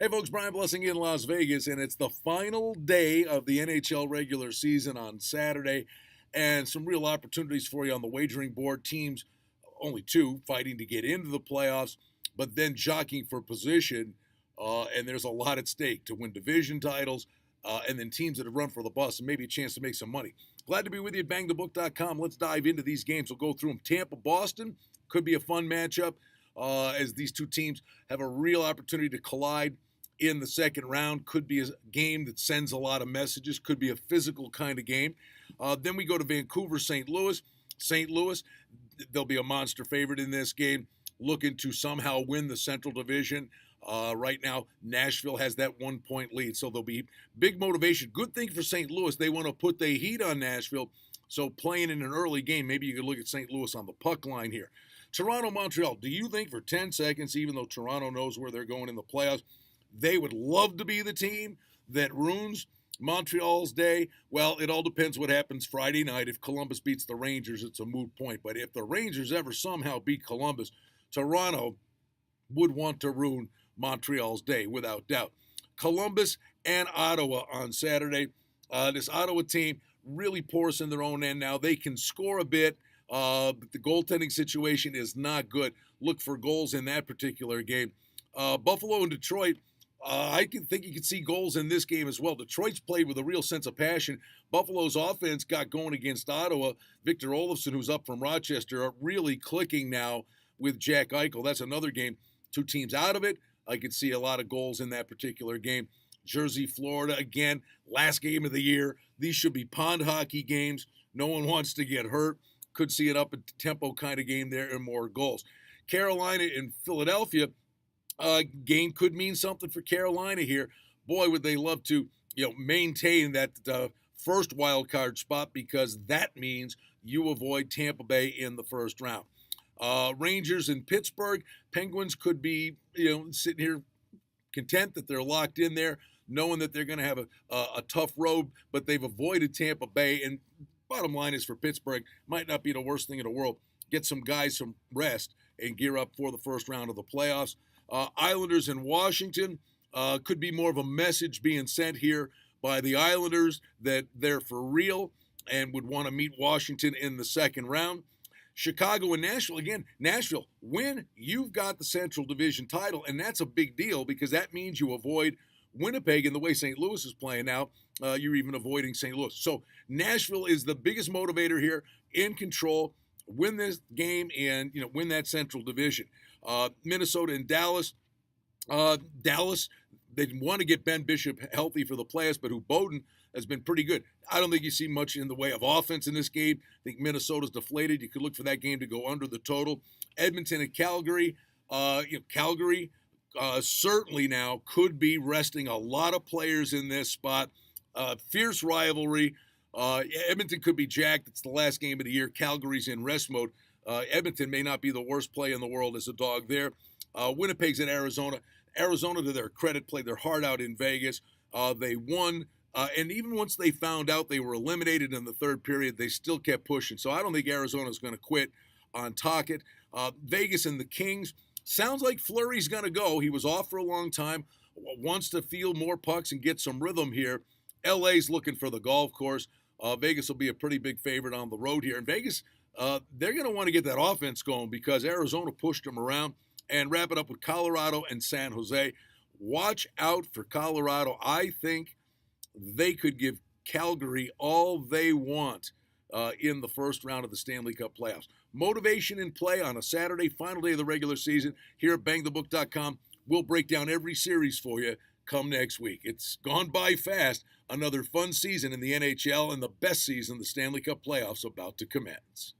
Hey folks, Brian Blessing in Las Vegas, and it's the final day of the NHL regular season on Saturday, and some real opportunities for you on the wagering board. Teams, only two, fighting to get into the playoffs, but then jockeying for position, and there's a lot at stake to win division titles, and then teams that have run for the bus and maybe a chance to make some money. Glad to be with you at bangthebook.com. Let's dive into these games. We'll go through them. Tampa, Boston, could be a fun matchup as these two teams have a real opportunity to collide in the second round. Could be a game that sends a lot of messages, could be a physical kind of game. Then we go to Vancouver, St. Louis. St. Louis, they'll be a monster favorite in this game, looking to somehow win the Central Division. Right now, Nashville has that 1-point lead, so there'll be big motivation. Good thing for St. Louis, they want to put the heat on Nashville, so playing in an early game, maybe you could look at St. Louis on the puck line here. Toronto, Montreal, do you think for 10 seconds, even though Toronto knows where they're going in the playoffs, they would love to be the team that ruins Montreal's day? Well, it all depends what happens Friday night. If Columbus beats the Rangers, it's a moot point. But if the Rangers ever somehow beat Columbus, Toronto would want to ruin Montreal's day, without doubt. Columbus and Ottawa on Saturday. This Ottawa team really porous in their own end now. They can score a bit, but the goaltending situation is not good. Look for goals in that particular game. Buffalo and Detroit, I think you can see goals in this game as well. Detroit's played with a real sense of passion. Buffalo's offense got going against Ottawa. Victor Olofsson, who's up from Rochester, are really clicking now with Jack Eichel. That's another game. Two teams out of it. I could see a lot of goals in that particular game. Jersey, Florida, again, last game of the year. These should be pond hockey games. No one wants to get hurt. Could see an up-tempo kind of game there and more goals. Carolina and Philadelphia, game could mean something for Carolina here. Boy, would they love to, maintain that first wild card spot, because that means you avoid Tampa Bay in the first round. Rangers in Pittsburgh, Penguins could be, sitting here content that they're locked in there, knowing that they're going to have a tough road, but they've avoided Tampa Bay. And bottom line is for Pittsburgh, might not be the worst thing in the world. Get some guys some rest and gear up for the first round of the playoffs. Islanders in Washington, could be more of a message being sent here by the Islanders that they're for real and would want to meet Washington in the second round. Chicago and Nashville, again, Nashville, win, you've got the Central Division title, and that's a big deal because that means you avoid Winnipeg. In the way St. Louis is playing now, you're even avoiding St. Louis. So Nashville is the biggest motivator here, in control, win this game and, win that Central Division. Minnesota and Dallas. Dallas, they want to get Ben Bishop healthy for the playoffs, but Bowden has been pretty good. I don't think you see much in the way of offense in this game. I think Minnesota's deflated. You could look for that game to go under the total. Edmonton and Calgary. Calgary certainly now could be resting a lot of players in this spot. Fierce rivalry. Edmonton could be jacked. It's the last game of the year. Calgary's in rest mode. Edmonton may not be the worst play in the world as a dog there. Winnipeg's in Arizona. Arizona, to their credit, played their heart out in Vegas. They won. And even once they found out they were eliminated in the third period, they still kept pushing. So I don't think Arizona's going to quit on Tocchet. Vegas and the Kings. Sounds like Fleury's going to go. He was off for a long time. Wants to field more pucks and get some rhythm here. LA's looking for the golf course. Vegas will be a pretty big favorite on the road here. And Vegas, they're going to want to get that offense going because Arizona pushed them around. And wrap it up with Colorado and San Jose. Watch out for Colorado. I think they could give Calgary all they want in the first round of the Stanley Cup playoffs. Motivation in play on a Saturday, final day of the regular season. Here at bangthebook.com, we'll break down every series for you come next week. It's gone by fast. Another fun season in the NHL and the best season, the Stanley Cup playoffs, about to commence.